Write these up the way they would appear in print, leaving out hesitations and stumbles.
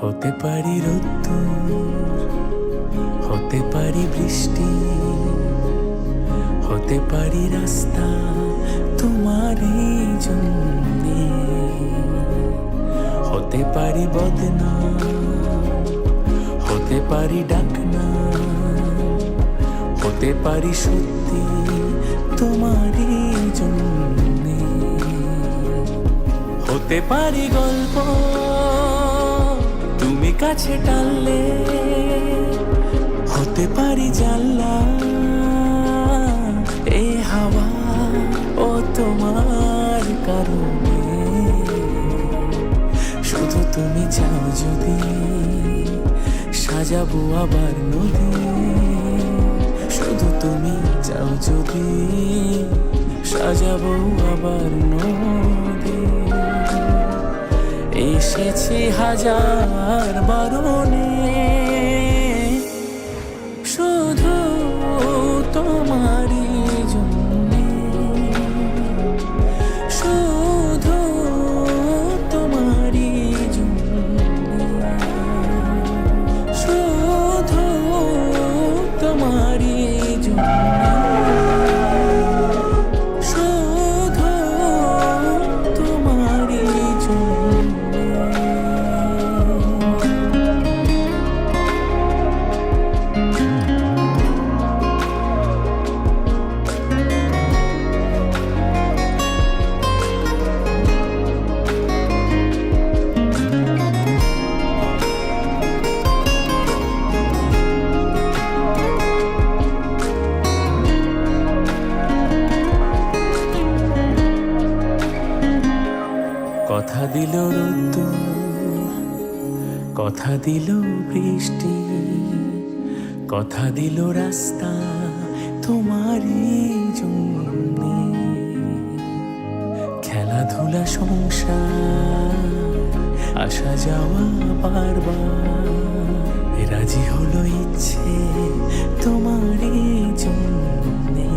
হতে পারি রোদ্দুর, হতে পারি বৃষ্টি, হতে পারি রাস্তা তোমারই জন্যে, হতে পারি বদনাম, হতে পারি ডাকনা, হতে পারি সত্যি তোমারই জন্যে, হতে পারি গল্প তুমি কাছে টানলে, হতে পারি জানলা এই হাওয়া ও তোমার কারণে, শুধু তুমি চাও যদি সাজাবো আবার নদী, শুধু তুমি চাও যদি সাজাবো আবার নদী। এসেছি হাজার বারণে শুধু তোমারই জন্যে, শুধু তোমারই জন্যে, শুধু তোমারই জন্যে, শুধু তোমারই জন্যে। কথা দিল রোদ্দুর, কথা দিল বৃষ্টি, কথা দিল রাস্তা তোমারই জন্যে, খেলাধুলা সংসার আসা যাওয়া বারবার, রাজি হলো ইচ্ছে তোমারই জন্যে,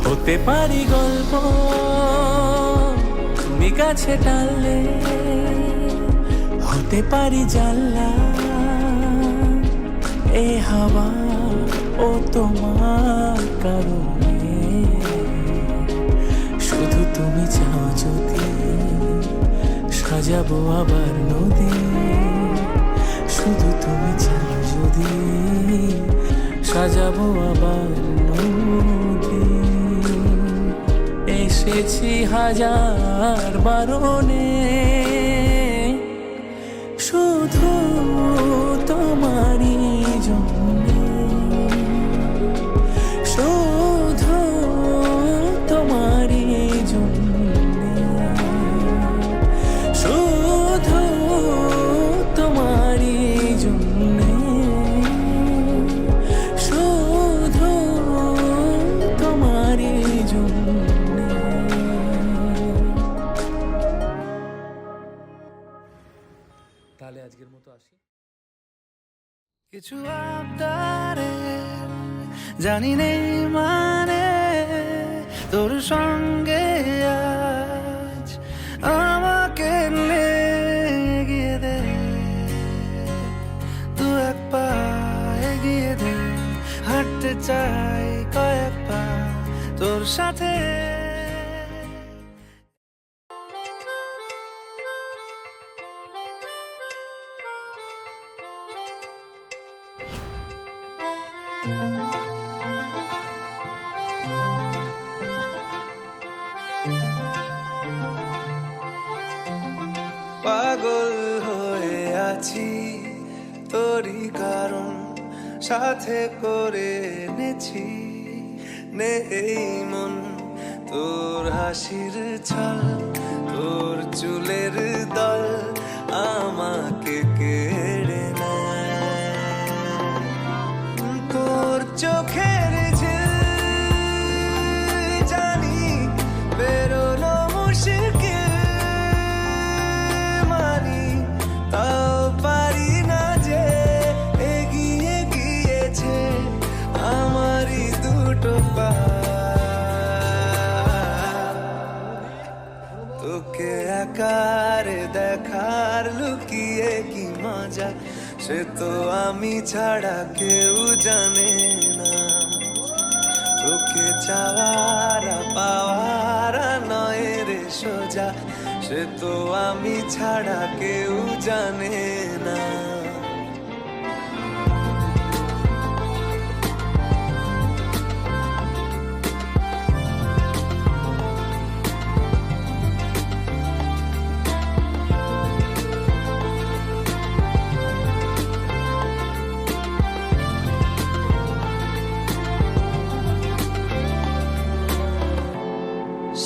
হতে পারি গল্প তুমি কাছে টানলে, হতে পারি জানলা এ হাওয়া ও তোমার কারণে, শুধু তুমি চাও যদি সাজাবো আবার নদী, শুধু তুমি চাও যদি সাজাবো আবার নদী। এসেছি হাজার বারণে শুধু তোমারই জন্যে, শুধু তোমারই জন্যে, শুধু তোমারই জন্যে, শুধু তোমারই জন্যে। তাহলে আজকের মতো আসি। কিছু আবদারে জানি নেই মানে তোর সঙ্গে আজ আমাকে এগিয়ে দে, দু এক পা এগিয়ে দে, হাঁটতে চাই কয়েক পা তোর সাথে। পাগল হয়ে আছি তোরই কারণ সাথে করে এনেছি নেই মন, তোর হাসির ছল, তোর চুলের দল আমাকে কেড়ে নেয়, তোর চোখের ঝিল জানি বেরোনো মুশকিল, মানি তাও পারি না যে এগিয়ে গিয়েছে আমারই দুটো পা, তোকে একারে দেখা মজা সে তো আমি ছাড়া কেউ জানে না। তোকে চাওয়ারা পাওয়ারা নয় রে সোজা সে তো আমি ছাড়া কেউ জানে না।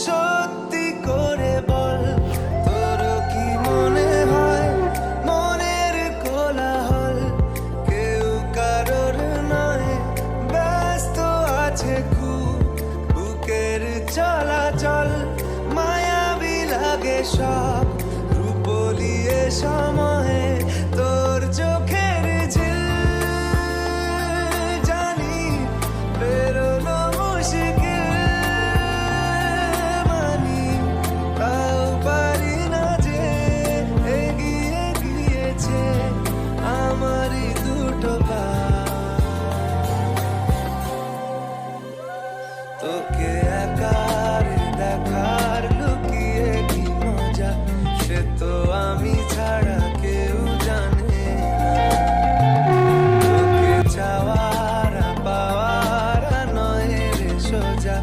সত্যি করে বল তোর কি মনে হয় মনের কোলাহল কেউ কারোর নয় ব্যস্ত আছে খুব বুকের চলাচল মায়াবী লাগে সব রূপলিয়ে সময়ে তোর চোখের ঝিল জানি বেরোনো মুশকিল তোকে একার দেখার লুকিয়ে কি মজা সে তো আমি ছাড়া কেউ জানে না। তোকে চাওয়ারা পাওয়ারা নয় রে সোজা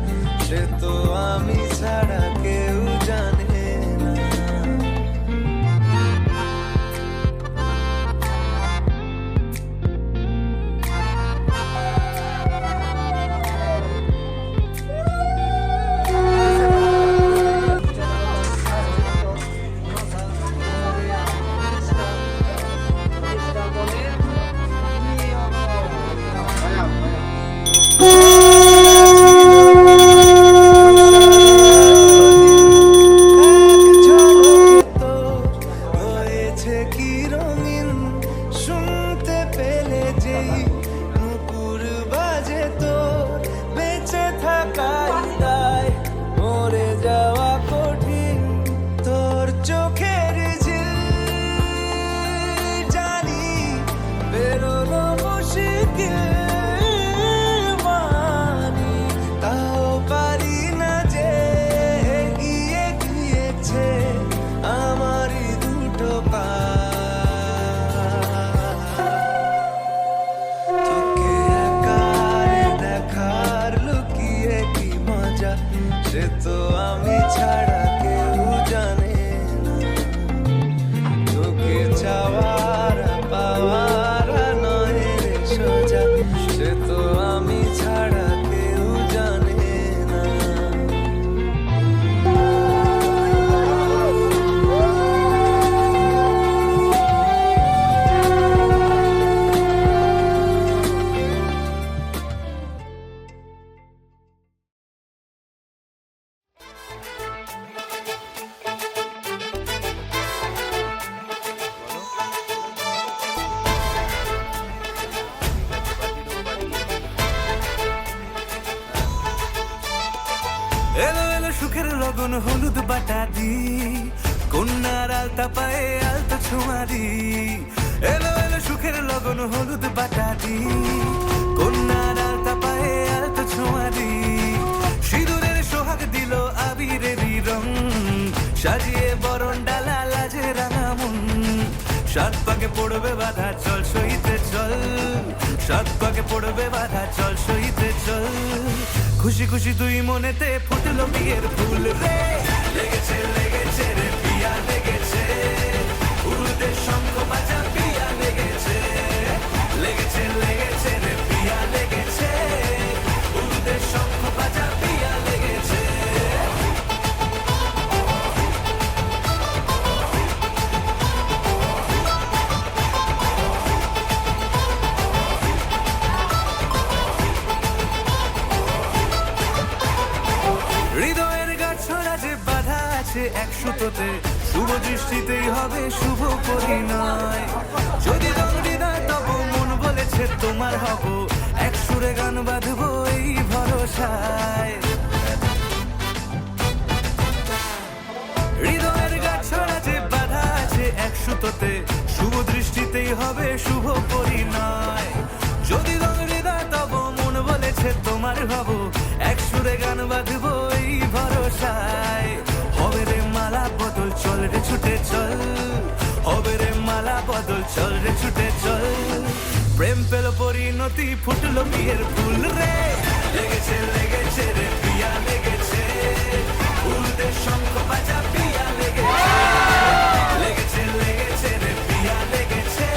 সে তো আমি ছাড়া কেউ জানে না। হয়েছে কি রঙিন শুনতে পেলে যেই নুপুর বাজে তো বেঁচে থাকাই দায় মরে যাওয়া কঠিন তোর চোখের ঝিল জানি বেরোনো মুশকিল মানি তাও পারি না যে এগিয়ে গিয়েছে আমারই দুটো পা। তোকে একার দেখার লুকিয়ে কি মজা সে তো আমি ছাড়া কেউ জানে না। তোকে চাওয়ারা পাওয়ারা নয় রে সোজা সে তো আমি ছাড়া কেউ জানে না। এলো এলো সুখের লগন হলুদ বাটা দি কন্যার আলতা পায়ে আলতা ছোঁয়ারি এলো এলো সুখের লগন হলুদ বাটা দি কন্যার আলতা পায়ে আলতা ছোঁয়ারি সিঁদুরের সোহাগ দিল আবিরেরই রং সাজিয়ে বরণ ডালা লাজে রাঙা মন সাত পাকে পড়বে বাধা চল সইতে চল সাত পাকে পড়বে বাধা চল সইতে চল খুশি খুশি তুই মনেতে ফুটলো বিয়ের ফুল রে লেগেছে লেগেছে রে পিয়া লেগেছে উড়ুতে শঙ্খ বাজা পিয়া লেগেছে লেগেছে লেগেছে রে পিয়া লেগেছে উড়ুতে শঙ্খ বাজা পিয়া লেগেছে। হৃদয়ের গাছড়া যে বাধা আছে এক সুতোতে শুভ দৃষ্টিতেই হবে শুভ পরিণয় যদি রং হৃদয় তব মন বলেছে তোমার হব এক সুরে গান বাঁধবো এই ভরসায় হৃদয়ের গাছড়া যে বাধা আছে এক সুতোতে শুভ দৃষ্টিতেই হবে শুভ পরিণয়। যদি রং হৃদয় তব মন বলেছে তোমার হব, এক সুরে গান বাঁধবো এই ভরসায়। হবে রে মালা বদল, চল রে ছুটে চল, হবে রে মালা বদল, চল রে ছুটে চল। প্রেম পেল পরিণতি, ফুটলো বিয়ের ফুল রে, লেগেছে লেগেছে রে পিয়া লেগেছে, উল্টে শঙ্খ বাজা পিয়া লেগেছে, লেগেছে লেগেছে রে পিয়া লেগেছে,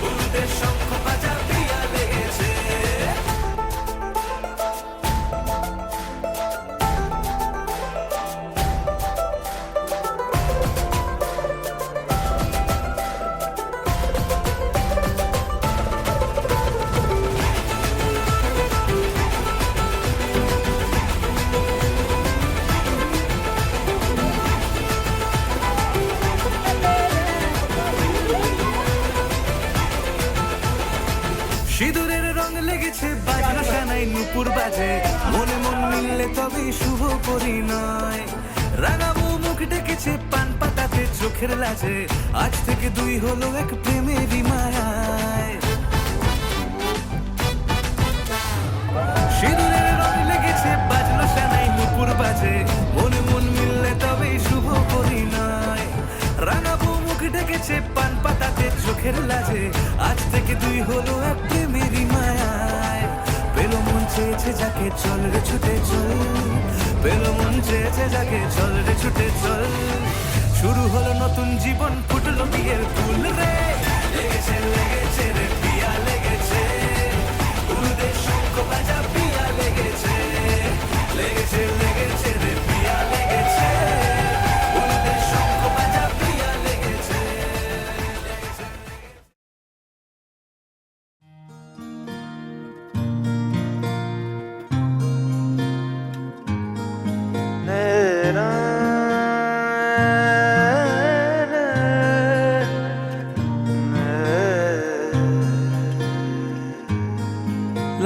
উল্টে শঙ্খ বাজা পিয়া লেগেছে। সিঁদুরের রং লেগেছে, বাজলো সানাই নুপুর বাজে, মনে মন মিললে তবে শুভ পরিণয়। রাঙাবো মুখ ডেকেছে পান পাতাতে চোখের লাজে, আজ থেকে দুই হলো এক প্রেমেরই মায়ায়। সিঁদুরের রং লেগেছে, বাজলো সানাই নুপুর বাজে, মনে মন মিললে তবে শুভ পরিণয়। রাঙাবো মুখ ডেকেছে পান পাতাতে চোখের লাজে, আজ থেকে দুই হলো এক প্রেমেরই মায়ায়। পেলো মন চেয়েছে যাকে, চল রে ছুটে চল, পেলো মন চেয়েছে যাকে, চল রে ছুটে চল। শুরু হলো নতুন জীবন, ফুটলো বিয়ের ফুল রে, লেগেছে লেগেছে রে পিয়া লেগেছে, উল্টে শঙ্খ বাজা পিয়া লেগেছে, লেগেছে লেগেছে রে পিয়া লেগেছে, উল্টে শঙ্খ বাজা পিয়া লেগেছে।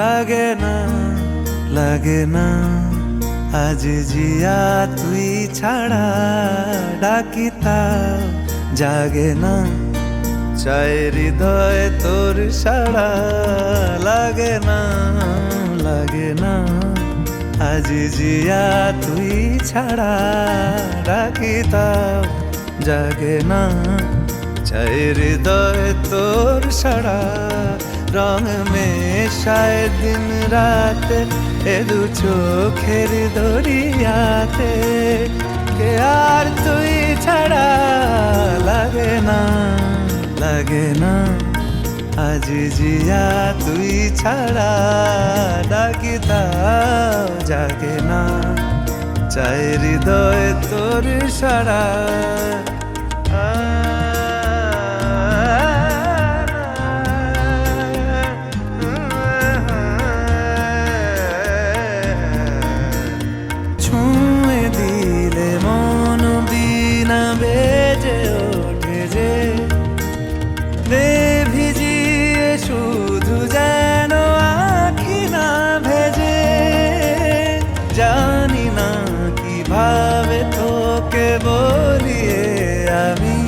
লাগে না লাগে না আজ জিয়া তুই ছাড়া, ডাকিতা জাগে না চাই হৃদয় তোর সাড়া। লাগে না লাগে না আজ জিয়া তুই ছাড়া, ডাকিতা জাগে না চাই হৃদয় তোর সাড়া। রং মেশায় দিন রাতে এ দু চোখের দরিয়াতে, কে আর তুই ছাড়া। লাগে না লাগে না আজ জিয়া তুই ছাড়া, ডাকিতা জাগে না চাই হৃদয় তোর সাড়া। বলিয়ে আমি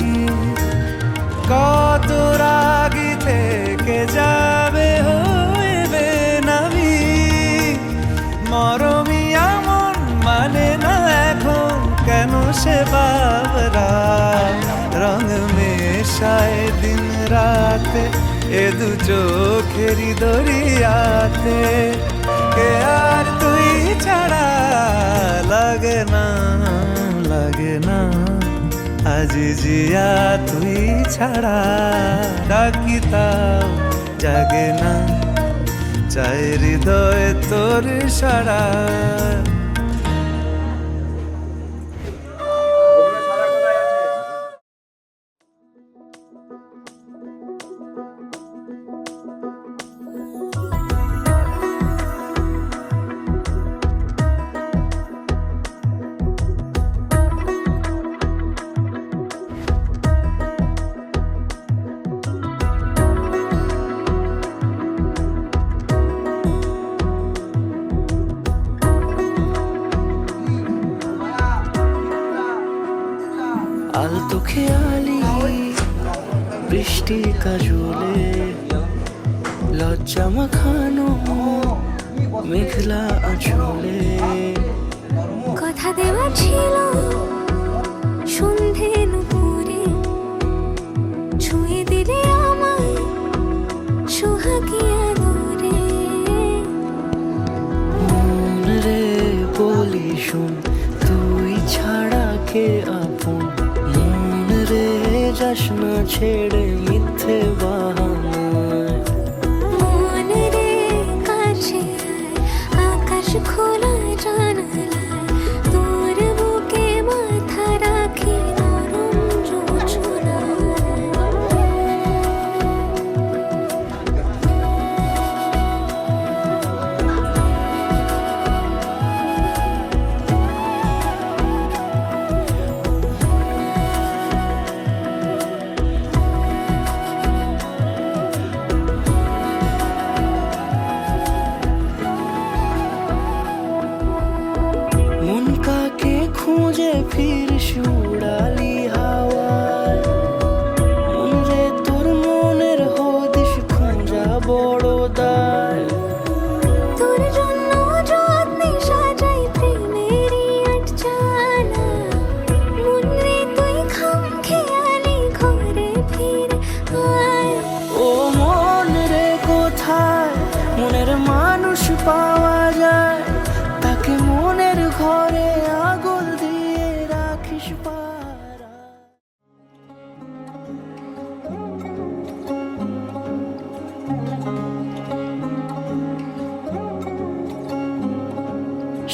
কত রাগি থেকে যাবে হইবে নামি, মরমি এমন মানে না এখন কেন সে বাবরা। রং মেশায় দিন রাতে এ দু চোখেরই দরিয়াতে, কে আর তুই ছাড়া। লাগে না লাগে না আজ জিয়া তুই ছাড়া, ডাকিতাও জাগে না চাই হৃদয় তোর সাড়া। আলতো খেয়ালি বৃষ্টি কাজলে লজ্জা মাখানো মেঘলা আঁচলে কথা দেওয়া ছিল সন্ধে নুপুরে ছুঁয়ে দিলে আমায় সোহাগী আদরে মন রে বলি শোন তুই ছাড়া কে আপন মন রে যাস না ছেড়ে মিথ্যে বাহানায় মন রে কাছে আয়, আকাশ খোলা জানালায় তোর বুকে মাথা রাখি নরম জোছনায় মন কাকে খুঁজে ফির উড়ালি হাওয়ায় মন রে তোর মনের হদিস খোঁজা বড় দায় তোর জন্য যত্নে সাজাই প্রেমেরই আটচালা মন রে তুই খাম খেয়ালি ঘরে ফিরে আয় ও মন রে কোথায় মনের মানুষ পাওয়া যায় তাকে মনের ঘরে আগুন দিয়ে রাখিস পারা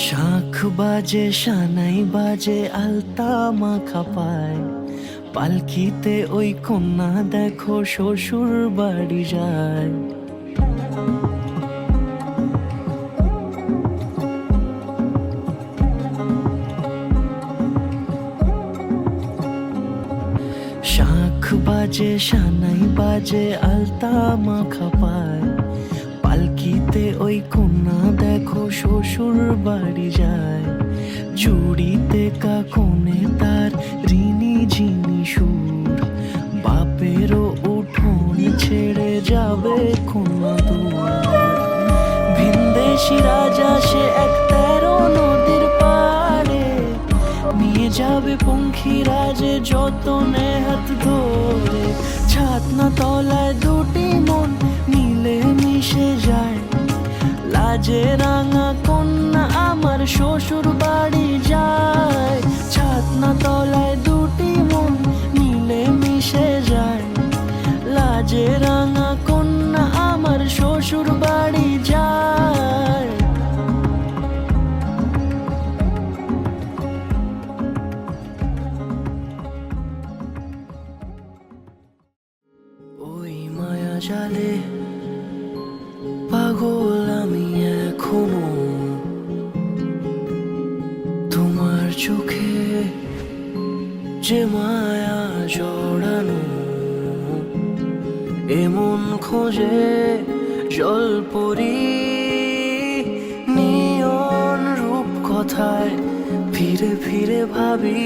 শাঁখ বাজে সানাই বাজে আলতা মাখা পায় পালকিতে ওই কন্যা দেখো শ্বশুর বাড়ি যায় শাঁখ বাজে সানাই বাজে আলতা মাখা পায় পালকিতে ওই কন্যা দেখো শ্বশুর বাড়ি যায় চুড়িতে কাকনে তার ঋণী ঝিনি সুর বাপেরও উঠোন ছেড়ে যাবে কন্যা দূর ভিনদেশি রাজা সে এক 13 নদীর পাড়ে নিয়ে যাবে পঙ্খী রাজে যতনে হাত ধরে ছাতনা তলায় দুটি মন মিলে মিশে যায় লাজে রাঙা কন্যা আমার শ্বশুর বাড়ি যায় ছাতনা তলায় দুটি মন মিলে মিশে যায় লাজে রাঙা কন্যা আমার শ্বশুর বাড়ি যায় ওই মায়া জালে পাগল আমি এখনো তোমার চোখে যে মায়া জড়ানো এমন খোঁজে জলপরি নিয়ন রূপ কথায় ফিরে ফিরে ভাবি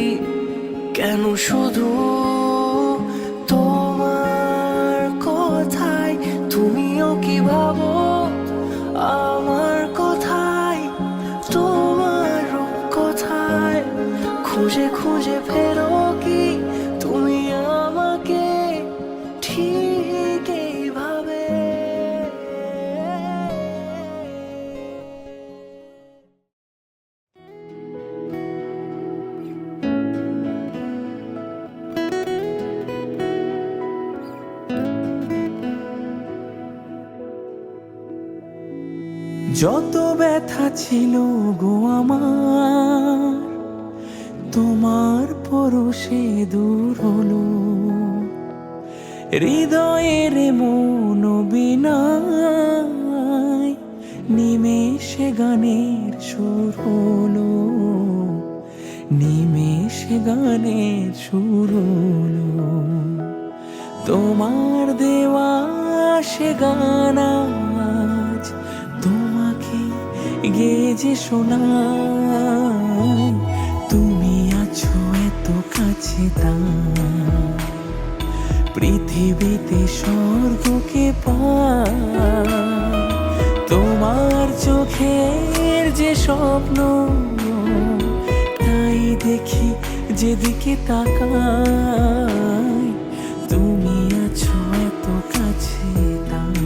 কেন শুধু তোমার কথায় তুমিও কি ভাবো আমার কথায় তোমার রূপ কথায় খুঁজে খুঁজে ফেরো কি তুমি আমাকে ঠিক এইভাবে যত ব্যথা ছিল গো আমার তোমার পরশে দূর হলো হৃদয়ের মন বিনায় নিমেষে গানের সুর হলো নিমেষে গানের সুর হলো তোমার দেওয়া সে গান আজ তোমাকে গেয়ে যে শোনাই তুমি আছো এত কাছে তা পৃথিবী চোখের যে স্বপ্ন, তাই দেখি যেদিকে তাকাই, তুমি আছো এত কাছে তাই।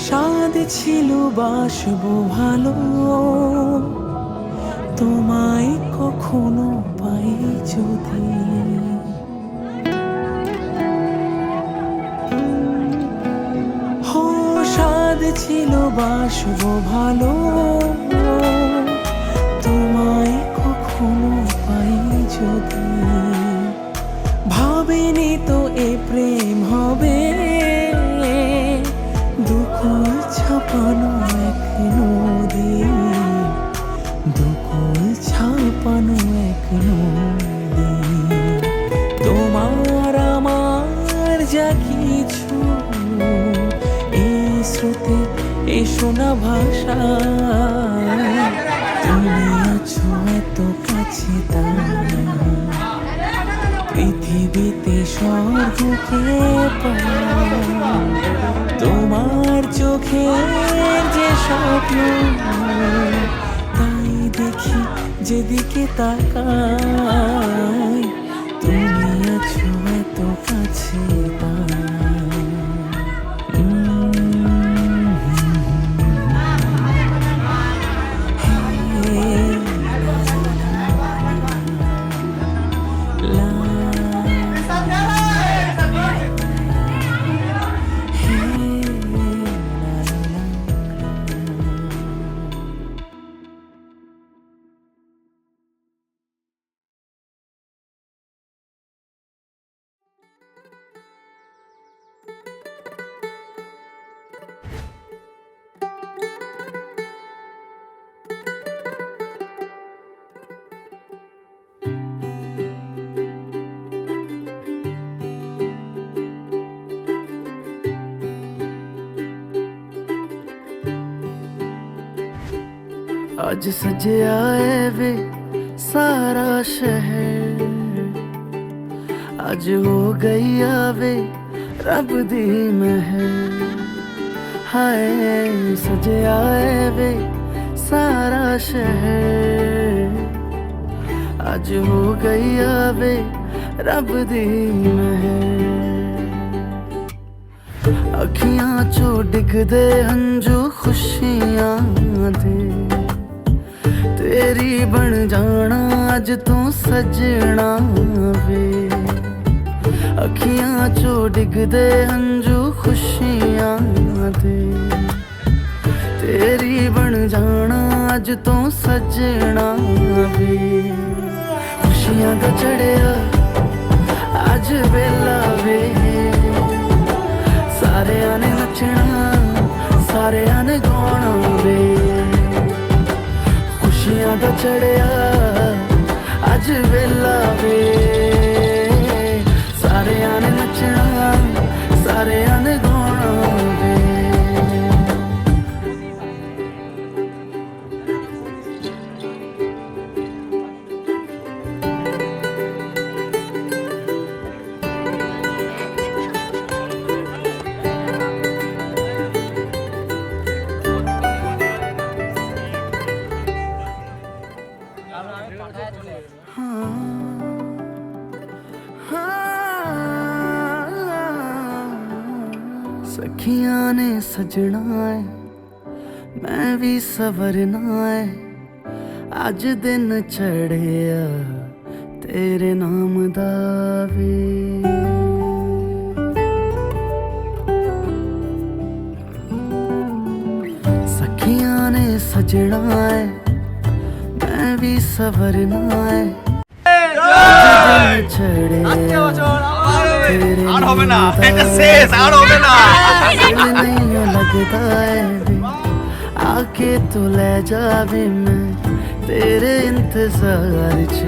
স্বাদ ছিল বাসবো ভালো, তোমায় কখনো পাই যদি। হো স্বাদ ছিল বাসবো ভালো, তোমায় কখনো পাই যদি। ভাবিনি তো এ প্রেম হবে, দুকুল ছাপানো এক নদী, দুকুল ছাপানো এক নদী। তোমার আমার যা কিছু, এই স্রোতে এই শোনা ভাষা, তুমি আছো এত কাছে তাই। পৃথিবীতে স্বর্গকে পাই, তোমার চোখের যে স্বপ্ন, তাই দেখি যেদিকে তাকাই, তুমি আছো এত কাছে তাই। ਅੱਜ ਸਜਿਆ ਏ ਵੇ ਸਾਰਾ ਸ਼ਹਿਰ, ਅੱਜ ਹੋ ਗਈ ਆਵੇ ਰੱਬ ਦੀ ਮਹਿਰ। ਹਾਏ ਸਜਿਆ ਏ ਵੇ ਸਾਰਾ ਸ਼ਹਿਰ, ਅੱਜ ਹੋ ਗਈ ਆਵੇ ਰੱਬ ਦੀ ਮਹਿਰ। ਅੱਖੀਆਂ ਚੋਂ ਡਿੱਗਦੇ ਹੰਝੂ ਖੁਸ਼ੀਆਂ ਦੇ, तेरी बन जाना अज तू सजना वे। अखियां चो डिगदे हंजू खुशियां दे, तेरी बन जाना अज तू सजना वे। खुशियां दा चढ़िया अज वेला वे, सारेयां ने नचना सारेयां ने गाना वे। खुशियां दा चढ़िया अज वेला वे, सारेयां ने नचना सारेयां ने गाना वे। सखियां ने सजना है, मैं भी सवरना है। अज दिन चढ़िया तेरे नाम दा वे। सखियां ने सजना है, मैं भी सवरना है। छड़े আর হবে না, এটা শেষ, আর হবে না। दिल नहीं लगता है भी आके तू ले जावे मैं तेरे इंतजार च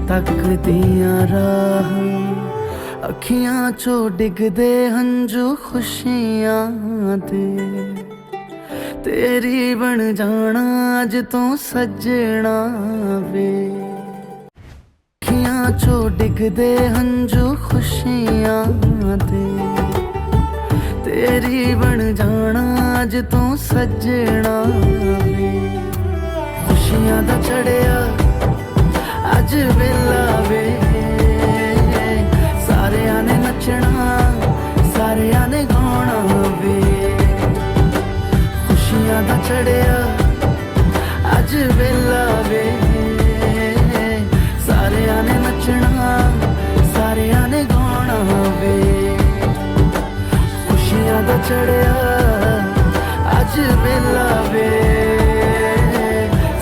तकदियां राह अखियां चो डिगदे हंजू खुशियां दे तेरी बन जाना अज तो सजना वे अखियां चो डिगदे हंजू खुशियां दे तेरी बन जाना अज तो सजना वे खुशियां दा चढ़िया अज वेला वे सारियां ने नचना सारियां ने गाना वे खुशियां दा चढ़िया अज वेला वे सारियां ने नचना सारियां ने गाना वे खुशियां दा चढ़िया अज वेला वे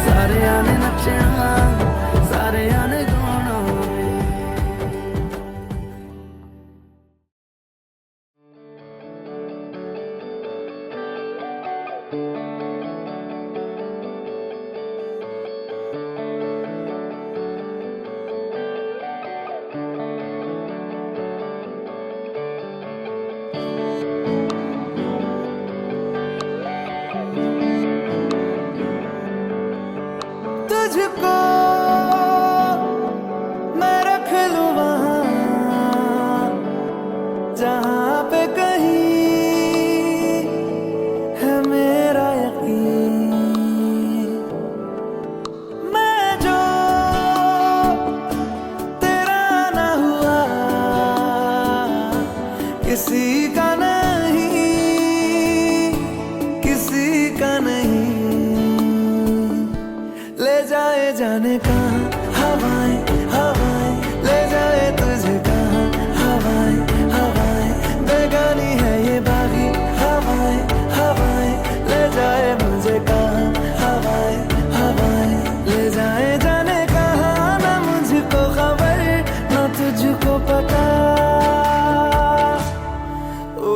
सारियां ने नचना सारियां ने गाना वे तुझको मैं रख लूं वहाँ जहाँ पे कहीं है मेरा यकीन मैं जो तेरा ना हुआ किसी का नहीं किसी का नहीं ले जाए जाने कहाँ हवाएं हवाएं ले जाए तुझे कहाँ हवाएं हवाएं बेगानी है ये बागी हवाएं हवाएं ले जाए मुझे कहाँ हवाएं हवाएं ले जाए जाने कहाँ ना मुझको खबर ना तुझको पता ओ,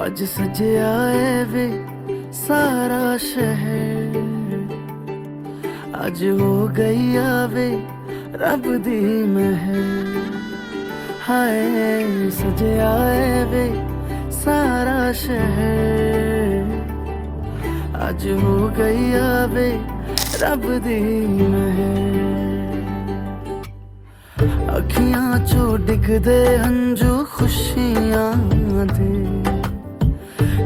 अज सजया है वे सारा शहर अज हो गई आवे रब दी महर हाय सजया है वे सारा शहर अज हो गई आवे रब दी महर अखियां चो डिगदे हंजू खुशियां दे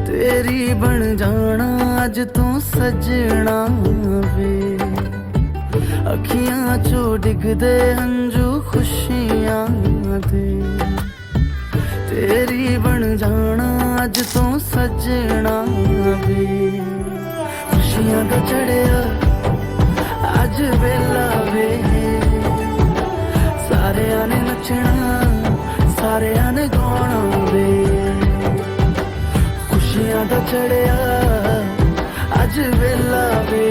तेरी बन जाना अज तू सजना वे अखियां चो डिगदे हंजू खुशियां दे तेरी बन जाना अज तू सजना वे खुशियां दा चढ़िया अज वेला वे सारियां ने नचना सारियां ने गाना वे खुशियां दा चढ़िया अज वेला वे